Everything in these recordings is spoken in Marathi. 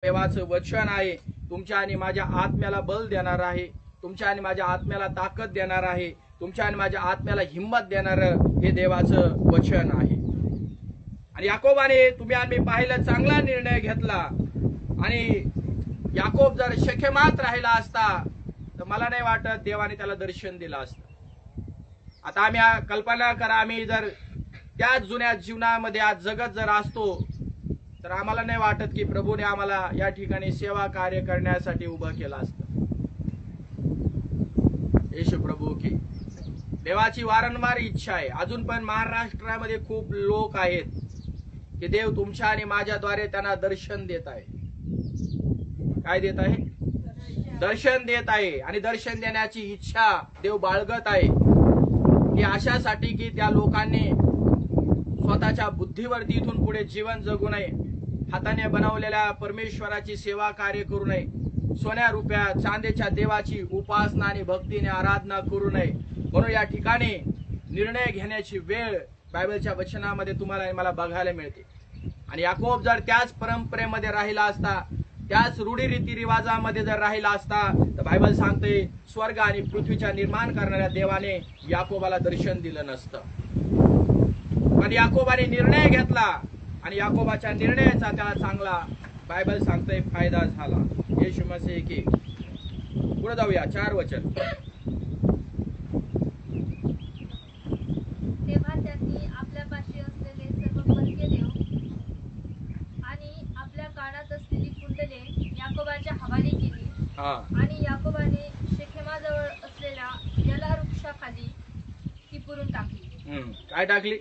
देवाचं वचन आहे, तुमच्या आणि माझ्या आत्म्याला बल देणार आहे, तुमच्या आणि माझ्या आत्म्याला ताकद देणार आहे, तुमच्या आणि माझ्या आत्म्याला हिंमत देणार हे देवाचं वचन आहे। आणि याकोबाने तुम्ही आम्ही पाहिलं चांगला निर्णय घेतला। आणि याकोब जर शेखेमात राहिला असता तर मला नाही वाटत देवाने त्याला दर्शन दिलं असतं। आता आम्ही कल्पना करा, आम्ही जर त्याच जुन्या जीवनामध्ये आज जगत जर असतो तर आम्हाला नाही वाटत की प्रभूने आम्हाला या ठिकाणी सेवा कार्य करण्यासाठी उभं केलं असतं। येशू प्रभू की देवाची वारंवार इच्छा आहे। अजून पण महाराष्ट्रामध्ये खूप लोक आहेत की देव तुमच्या आणि माझ्याद्वारे त्यांना दर्शन देत आहे। काय देत आहे? दर्शन देत आहे। आणि दर्शन देण्याची इच्छा देव बाळगत आहे की अशासाठी की त्या लोकांनी स्वतःच्या बुद्धीवरती इथून पुढे जीवन जगू नये, हाताने बनवलेल्या परमेश्वराची सेवा कार्य करू नये, सोन्या रुपया चांदीच्या देवाची उपासना आणि भक्तीने आराधना करू नये। म्हणून या ठिकाणी निर्णय घेण्याची वेळ बायबलच्या वचनामध्ये तुम्हाला आणि मला बघायला मिळते। आणि याकोब जर त्याच परंपरेमध्ये राहिला असता, त्याच रूढी रीती रिवाजामध्ये जर राहिला असता तर बायबल सांगते स्वर्ग आणि पृथ्वीच्या निर्माण करणाऱ्या देवाने याकोबाला दर्शन दिलं नसतं। पण याकोबाने निर्णय घेतला आणि याकोबाच्या निर्णयाचा त्याला चांगला बायबल सांगते फायदा झाला। येशू मसीह की पुढे जाऊया 4 वचन। तेव्हा त्यांनी आपल्यापाशी असलेले सर्व परके देव आणि आपल्या कानात असलेली कुंडले याकोबाच्या हवाली केली। आणि याकोबाने शेखेमाजवळ असलेल्या यला वृक्षाखाली ती पुरून टाकली। काय टाकली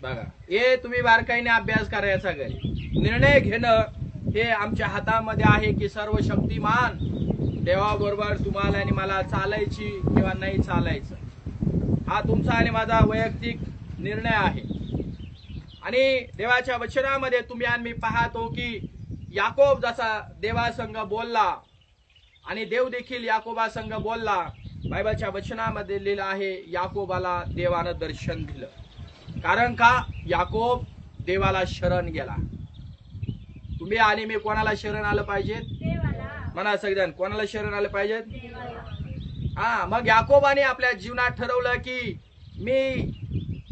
बघा, हे तुम्ही बारकाईने अभ्यास करायचा घरी। निर्णय घेणं हे आमच्या हातामध्ये आहे की सर्व शक्तिमान देवाबरोबर तुम्हाला आणि मला चालायची किंवा नाही चालायचं, हा तुमचा आणि माझा वैयक्तिक निर्णय आहे। आणि देवाच्या वचनामध्ये तुम्ही आणि मी पाहतो की याकोब जसा देवासंग बोलला आणि देव देखील याकोबासंग बोलला। बायबलच्या वचनामध्ये लिहिलं आहे याकोबाला देवानं दर्शन दिलं। कारण का? याकोब देवाला शरण गेला। तुम्ही आणि मी कोणाला शरण आलं पाहिजे? म्हणा सगळ्यांना, कोणाला शरण आलं पाहिजे? मग याकोबाने आपल्या जीवनात ठरवलं की मी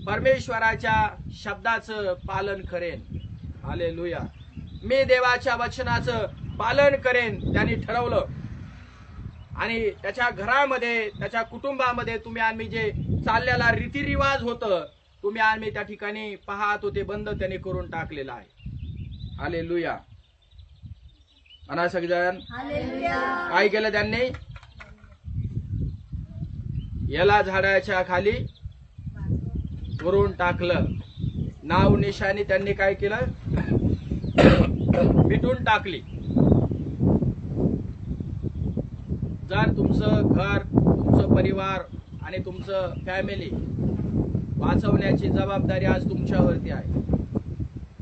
परमेश्वराच्या शब्दाचं पालन करेन। हालेलुया, मी देवाच्या वचनाचं पालन करेन त्याने ठरवलं। आणि त्याच्या घरामध्ये त्याच्या कुटुंबामध्ये तुम्ही आणि मी जे चाललेला रीतिरिवाज होतं तुम्ही आणि मी त्या ठिकाणी पाहत होते बंद त्याने करून टाकलेला आहे। हालेलुया, म्हणा सगळेजण काय केलं त्यांनी? याला झाडाच्या खाली करून टाकलं। नाव निशाणी त्यांनी काय केलं? मिटून टाकली। जर तुमचं घर, तुमचं परिवार आणि तुमचं फॅमिली वाचवण्याची जबाबदारी आज तुमच्यावरती आहे।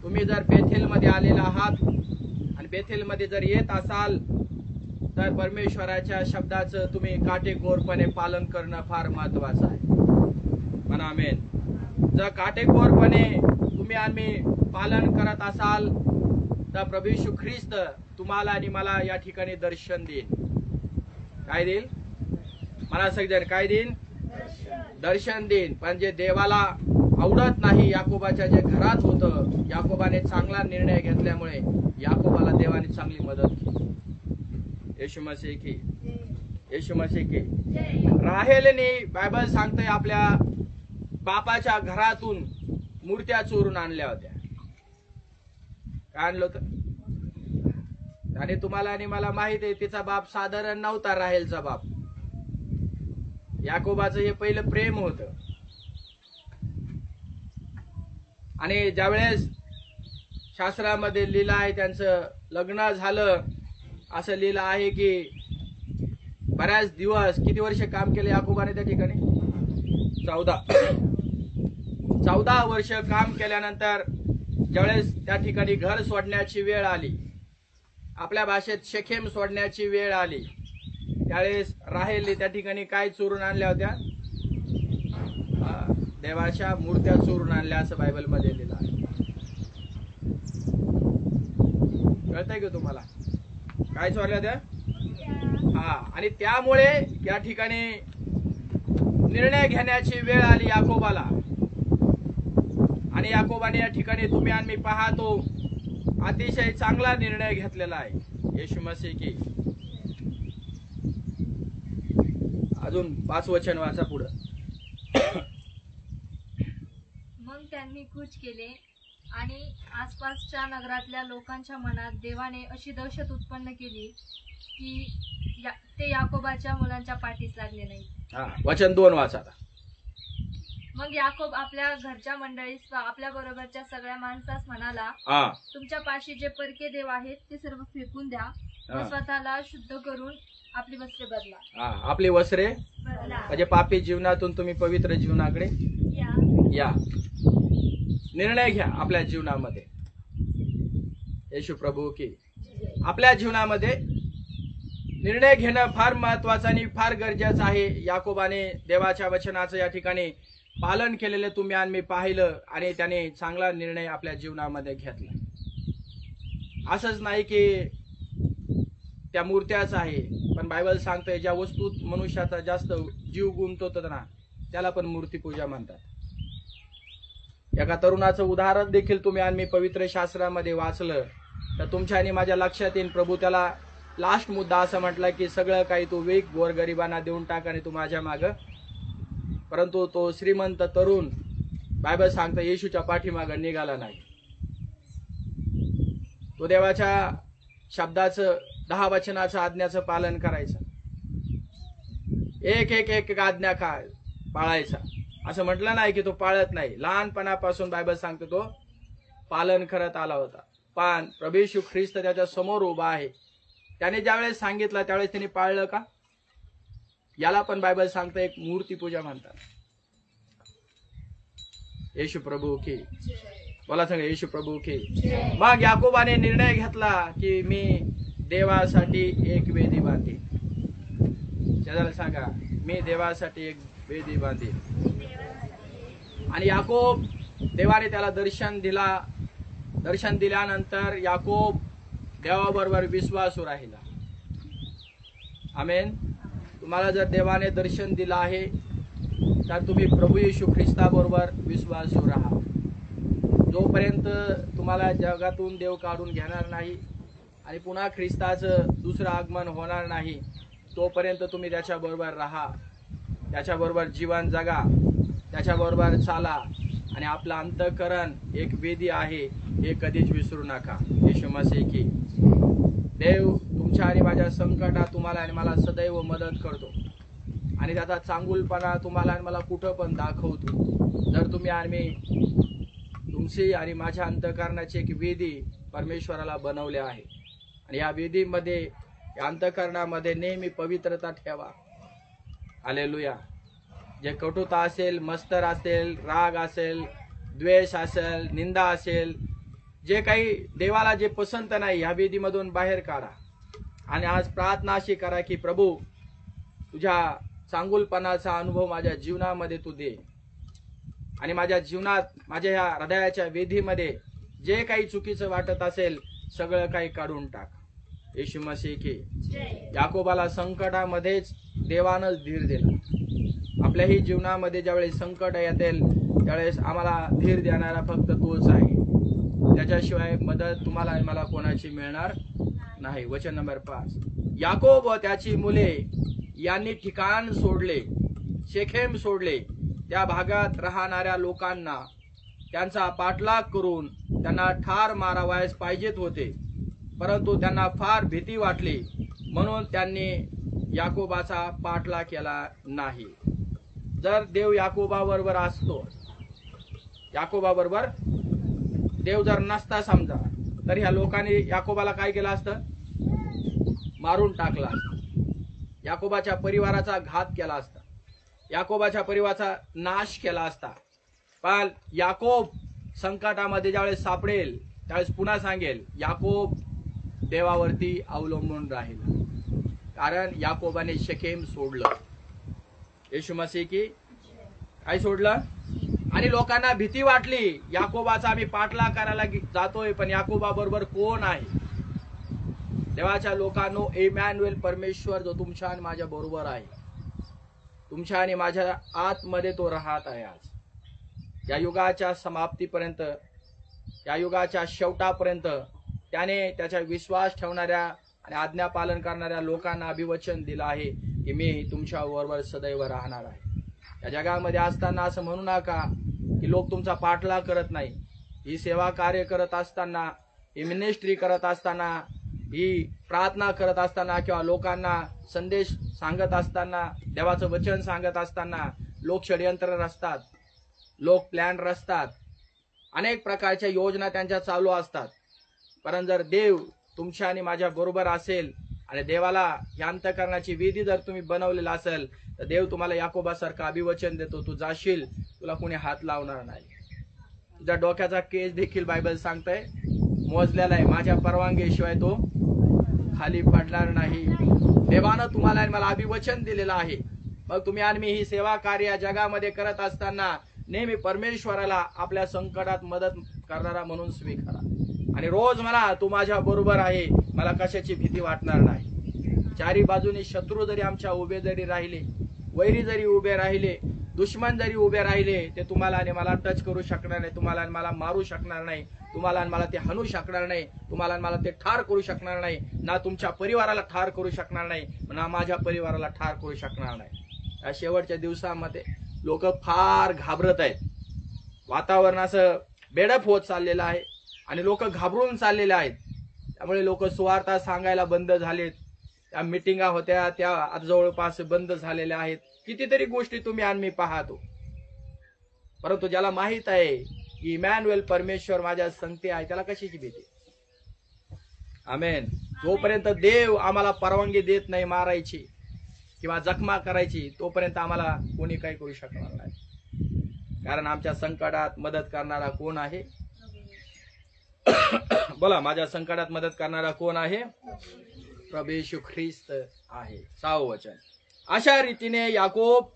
तुम्ही जर बेथेलमध्ये आलेला आहात आणि बेथेलमध्ये जर येत असाल तर परमेश्वराच्या शब्दाचं तुम्ही काटेकोरपणे पालन करणं फार महत्वाचं आहे। म्हणा आमेन। जर काटेकोरपणे तुम्ही आणि पालन करत असाल तर प्रभू येशू ख्रिस्त तुम्हाला आणि मला या ठिकाणी दर्शन देईल। काय देईल? मला सगळ्यांना काय देईल? दर्शन देईन। पण जे देवाला आवडत नाही, याकोबाच्या जे घरात होतं, याकोबाने चांगला निर्णय घेतल्यामुळे याकोबाला देवाने चांगली मदत केली। येशू मसीह की, येशू मसीह की। राहेलने बायबल सांगते आपल्या बापाच्या घरातून मूर्त्या चोरून आणल्या होत्या। काय आणलं होतं? आणि तुम्हाला आणि मला माहित आहे तिचा बाप साधारण नव्हता राहेलचा बाप। याकोबाचं हे पहिलं प्रेम होतं। आणि ज्यावेळेस शास्त्रामध्ये लिहिलं आहे त्यांचं लग्न झालं, असं लिहिलं आहे की बऱ्याच दिवस, किती वर्ष काम केले याकोबाने त्या ठिकाणी? 14 वर्ष काम केल्यानंतर ज्यावेळेस त्या ठिकाणी घर सोडण्याची वेळ आली, आपल्या भाषेत शेखेम सोडण्याची वेळ आली, त्यावेळेस राहेलने त्या ठिकाणी काय चोरून आणल्या होत्या? देवाच्या मूर्त्या चोरून आणल्या असं बायबलमध्ये लिहिलं आहे। कळतंय का तुम्हाला काय चोरल्या त्या? हा, आणि त्यामुळे या ठिकाणी निर्णय घेण्याची वेळ आली याकोबाला. आणि याकोबाने या ठिकाणी तुम्ही आणि मी पाहतो अतिशय चांगला निर्णय घेतलेला आहे. येशू मसीह की. अजून 5 वचन वाचा पुढं. मग त्यांनी कूच केले आणि आसपासच्या नगरातल्या लोकांच्या मनात देवाने अशी दहशत उत्पन्न केली की ते याकोबाच्या मुलांच्या पाठीस लागले नाही. वचन 2 वाचा. मग याकोब आपल्या घरच्या मंडळीस व आपल्या बरोबरच्या सगळ्या माणसास म्हणाला, तुमच्या पाशी जे परके देव आहेत ते सर्व फेकून द्या व स्वतःला शुद्ध करून आपली वस्त्रे बदला. आपली वस्त्रे म्हणजे पापी जीवनातून तुम्ही पवित्र जीवनाकडे या. निर्णय घ्या आपल्या जीवनामध्ये. येशू प्रभू की. आपल्या जीवनामध्ये निर्णय घेणं फार महत्वाचं आणि फार गरजेचं आहे. याकोबाने देवाच्या वचनाचं या ठिकाणी पालन केलेलं तुम्ही आणि मी पाहिलं आणि त्याने चांगला निर्णय आपल्या जीवनामध्ये घेतला. असंच नाही की त्या मूर्त्याच आहे, पण बायबल सांगतोय ज्या वस्तूत मनुष्याचा जास्त जीव गुंतवतो ना त्याला पण मूर्तीपूजा म्हणतात. एका तरुणाचं उदाहरण देखील तुम्ही आणि मी पवित्र शास्त्रामध्ये वाचलं तर तुमच्या आणि माझ्या लक्षात येईल. प्रभू त्याला लास्ट मुद्दा असं म्हटलं की सगळं काही तू विक, गोरगरिबांना देऊन टाक आणि तू माझ्या मागं. परंतु तो श्रीमंत तरुण बायबल सांगतं येशूच्या पाठीमागं निघाला नाही. तो देवाच्या शब्दाचं 10 वचनाचं आज्ञाचं पालन करायचं. एक आज्ञा पाळायचा. असं म्हटलं नाही की तो पाळत नाही. लहानपणापासून बायबल सांगतो तो पालन करत आला होता. पण प्रभू येशू ख्रिस्त त्याच्या समोर उभा आहे. त्याने ज्यावेळेस सांगितलं त्यावेळेस त्यांनी पाळलं का? याला पण बायबल सांगतं एक मूर्तीपूजा म्हणतात. येशू प्रभू की. मला सांगा येशू प्रभू की. मग याकोबाने निर्णय घेतला की मी देवासाठी एक वेदी बांधीन. शेजाऱ्याला सांगा मी देवासाठी एक वेदी बांधीन. आणि याकोब देवाने त्याला दर्शन दिल्यानंतर याकोब देवाबरोबर विश्वासू राहिला. आमेन. तुम्हाला जर देवाने दर्शन दिलं आहे तर तुम्ही प्रभू येशू ख्रिस्ताबरोबर विश्वासू राहा. जोपर्यंत तुम्हाला जगातून देव काढून घेणार नाही आणि पुन्हा ख्रिस्ताचं दुसरं आगमन होणार नाही तोपर्यंत तुम्ही त्याच्याबरोबर राहा, त्याच्याबरोबर जीवन जगा, त्याच्याबरोबर चाला. आणि आपलं अंतःकरण एक वेदी आहे हे कधीच विसरू नका. येशू मसीह की. देव तुमच्या आणि माझ्या संकटात तुम्हाला आणि मला सदैव मदत करतो आणि त्याचा चांगुलपणा तुम्हाला आणि मला कुठं पण दाखवतो. जर तुम्ही आणि मी तुमची आणि माझ्या अंतःकरणाची एक वेदी परमेश्वराला बनवले आहे आणि या वेदीमध्ये या अंतःकरणामध्ये नेहमी पवित्रता ठेवा. हालेलुया. जे कटुता असेल, मत्सर असेल, राग असेल, द्वेष असेल, निंदा असेल, जे काही देवाला जे पसंत नाही ह्या वेदीमधून बाहेर काढा. आणि आज प्रार्थना अशी करा की प्रभू तुझ्या चांगुलपणाचा अनुभव माझ्या जीवनामध्ये तू दे आणि माझ्या जीवनात माझ्या ह्या हृदयाच्या वेदीमध्ये जे काही चुकीचं वाटत असेल सगळं काही काढून टाक. येशू मसीह की. याकोबाला संकटामध्येच देवानंच धीर दिला. आपल्याही जीवनामध्ये ज्यावेळेस संकट येतील त्यावेळेस आम्हाला धीर देणारा फक्त तोच आहे. त्याच्याशिवाय मदत तुम्हाला आणि मला कोणाची मिळणार नाही. वचन नंबर 5. याकोब व त्याची मुले यांनी ठिकाण सोडले, शेखेम सोडले. त्या भागात राहणाऱ्या लोकांना त्यांचा पाठलाग करून त्यांना ठार मारावयास पाहिजेत होते, परंतु त्यांना फार भीती वाटली म्हणून त्यांनी याकोबाचा पाठलाग केला नाही. जर देव याकोबाबरोबर असतो, याकोबाबरोबर देव जर नसता समजा तर ह्या लोकांनी याकोबाला काय केलं असतं? मारून टाकला असतं. याकोबाच्या परिवाराचा घात केला असता, याकोबाच्या परिवाराचा नाश केला असता. पण याकोब संकटामध्ये ज्यावेळेस सापडेल त्यावेळेस पुन्हा सांगेल याकोब देवावरती अवलंबून राहिला, कारण याकोबाने शेकेम सोडलं. येशू मसीह की. काय सोडलं? आणि लोकांना भीती वाटली याकोबाचा आम्ही पाठलाग करायला जातोय पण याकोबा बरोबर कोण आहे? देवाच्या लोकांनो, इमॅन्युएल परमेश्वर जो तुमच्या आणि माझ्या बरोबर आहे, तुमच्या आणि माझ्या आतमध्ये तो राहत आहे. आज या युगाच्या समाप्तीपर्यंत, या युगाच्या शेवटापर्यंत त्याने त्याच्या विश्वास ठेवणाऱ्या आणि आज्ञा पालन करणाऱ्या लोकांना अभिवचन दिलं आहे की मी तुमच्या बरोबर सदैव राहणार आहे. या जगामध्ये असताना असं म्हणू नका की लोक तुमचा पाठलाग करत नाही. ही सेवा कार्य करत असताना, ही मिनिस्ट्री करत असताना, ही प्रार्थना करत असताना किंवा लोकांना संदेश सांगत असताना, देवाचं वचन सांगत असताना लोक षडयंत्र रचतात, लोक प्लॅन रचतात, अनेक प्रकारच्या योजना त्यांच्या चालू असतात. परंतु जर देव तुमच्या आणि माझ्या बरोबर असेल आणि देवाला या अंतःकरणाची विधी जर तुम्ही बनवलेला असेल तर देव तुम्हाला याकोबासारखं अभिवचन देतो, तू जाशील, तुला कोणी हात लावणार नाही. तुझ्या डोक्याचा केस देखील बायबल सांगतंय मोजलेला आहे, माझ्या परवानगीशिवाय तो खाली पडणार नाही. देवानं तुम्हाला आणि मला अभिवचन दिलेलं आहे. मग तुम्ही आणि मी ही सेवा कार्य जगामध्ये करत असताना नेहमी परमेश्वराला आपल्या संकटात मदत करणारा म्हणून स्वीकारा आणि रोज म्हणा, तू माझ्या बरोबर आहे, मला कशाची भीती वाटणार नाही. चारी बाजूनी शत्रू जरी आमच्या उभे जरी राहिले, वैरी जरी उभे राहिले, दुश्मन जरी उभे राहिले, ते तुम्हाला आणि मला टच करू शकणार नाही, तुम्हाला आणि मला मारू शकणार नाही, तुम्हाला आणि मला ते हाणू शकणार नाही, तुम्हाला आणि मला ते ठार करू शकणार नाही, ना तुमच्या परिवाराला ठार करू शकणार नाही, ना माझ्या परिवाराला ठार करू शकणार नाही. या शेवटच्या दिवसामध्ये लोक फार घाबरत आहेत. वातावरण असं बेडप होत चाललेलं आहे आणि लोक घाबरून चाललेले आहेत. त्यामुळे लोक सुवार्ता सांगायला बंद झालेत. त्या मिटिंगा होत्या त्या आता जवळपास बंद झालेल्या आहेत. कितीतरी गोष्टी तुम्ही आणि मी पाहतो. परंतु ज्याला माहित आहे की इमॅन्युएल परमेश्वर माझ्या संगती आहे, त्याला कशाची भीती? आमेन. जोपर्यंत देव आम्हाला परवानगी देत नाही मारायची किंवा जखमा करायची, तोपर्यंत आम्हाला कोणी काही करू शकणार नाही. कारण आमच्या संकटात मदत करणारा कोण आहे? बोला, माझ्या संकटात मदत करणारा कोण आहे? प्रभू येशू ख्रिस्त आहे. 6 वचन. अशा रीतीने याकोब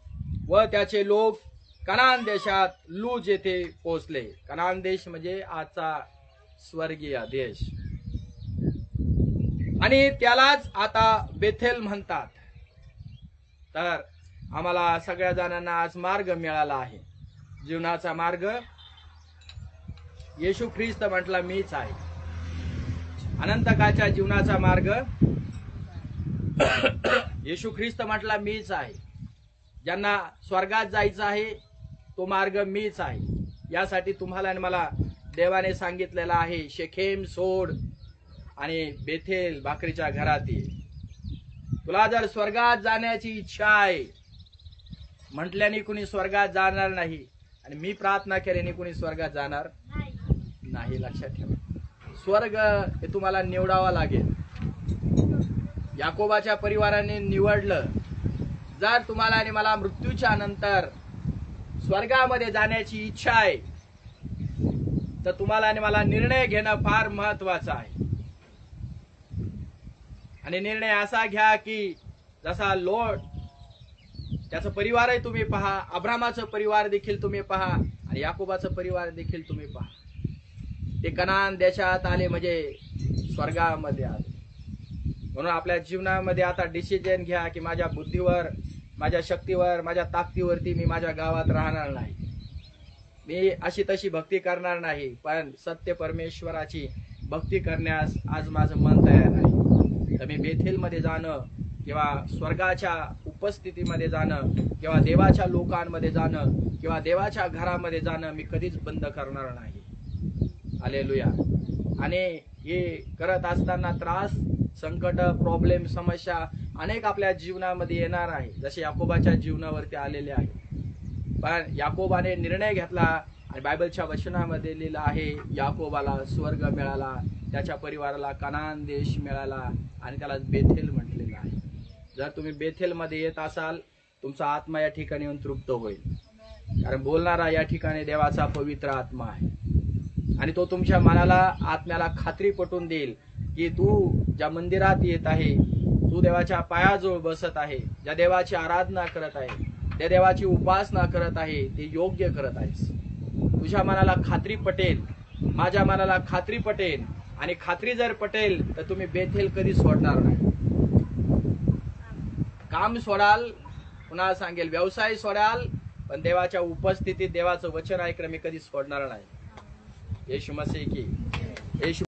व त्याचे लोक कनान देशात लूज येथे पोहोचले. कनान देश म्हणजे आजचा स्वर्गीय देश, आणि त्यालाच आता बेथेल म्हणतात. तर आम्हाला सगळ्या जणांना आज मार्ग मिळाला आहे, जीवनाचा मार्ग. येशू ख्रिस्त म्हटला मीच आहे. अनंतकाळच्या जीवनाचा मार्ग येशू ख्रिस्त म्हटला मीच आहे. ज्यांना स्वर्गात जायचं आहे तो मार्ग मीच आहे. यासाठी तुम्हाला आणि मला देवाने सांगितलेलं आहे, शेखेम सोड आणि बेथेल भाकरीच्या घरात ये. तुला जर स्वर्गात जाण्याची इच्छा आहे म्हटल्याने कुणी स्वर्गात जाणार नाही, आणि मी प्रार्थना केल्याने कुणी स्वर्गात जाणार नाही. लक्षात ठेवा, स्वर्ग हे तुम्हाला निवडावा लागेल. याकोबाच्या परिवाराने निवडलं. जर तुम्हाला आणि मला मृत्यूच्या नंतर स्वर्गामध्ये जाण्याची इच्छा आहे तर तुम्हाला आणि मला निर्णय घेणं फार महत्वाचं आहे. आणि निर्णय असा घ्या की जसा लोट, त्याचा परिवारही तुम्ही पहा, अब्रामाचं परिवार देखील तुम्ही पहा, आणि याकोबाचं परिवार देखील तुम्ही पहा. ते कनान देशात आले म्हणजे स्वर्गामध्ये आले. म्हणून आपल्या जीवनामध्ये आता डिसिजन घ्या की माझ्या बुद्धीवर, माझ्या शक्तीवर, माझ्या ताकदीवरती मी माझ्या गावात राहणार नाही. मी अशी तशी भक्ती करणार नाही, पण सत्य परमेश्वराची भक्ती करण्यास आज माझं मन तयार आहे. तर मी बेथेलमध्ये जाणं किंवा स्वर्गाच्या उपस्थितीमध्ये जाणं किंवा देवाच्या लोकांमध्ये जाणं किंवा देवाच्या घरामध्ये जाणं मी कधीच बंद करणार नाही. हालेलुया. आणि हे करत असताना त्रास, संकट, प्रॉब्लेम, समस्या अनेक आपल्या जीवनामध्ये येणार आहे, जसे याकोबाच्या जीवनावरती आलेले आहे. पण याकोबाने निर्णय घेतला आणि बायबलच्या वचनामध्ये लिहिलं आहे, याकोबाला स्वर्ग मिळाला, त्याच्या परिवाराला कनान देश मिळाला, आणि त्याला बेथेल म्हटलेलं आहे. जर तुम्ही बेथेलमध्ये येत असाल, तुमचा आत्मा या ठिकाणी येऊन तृप्त होईल. कारण बोलणारा या ठिकाणी देवाचा पवित्र आत्मा आहे, आणि तो तुमच्या मनाला, आत्म्याला खात्री पटवून देईल की तू ज्या मंदिरात येत आहे, तू देवाच्या पायाजवळ बसत आहे, ज्या देवाची आराधना करत आहे, त्या देवाची उपासना करत आहे, ते योग्य करत आहेस. तुझ्या मनाला खात्री पटेल, माझ्या मनाला खात्री पटेल, आणि खात्री जर पटेल तर तुम्ही बेथेल कधी सोडणार नाही. काम सोडाल, पुन्हा सांगेल व्यवसाय सोडाल, पण देवाच्या उपस्थितीत देवाचं वचन ऐकणं मी कधी सोडणार नाही. येशू मसीह की येशू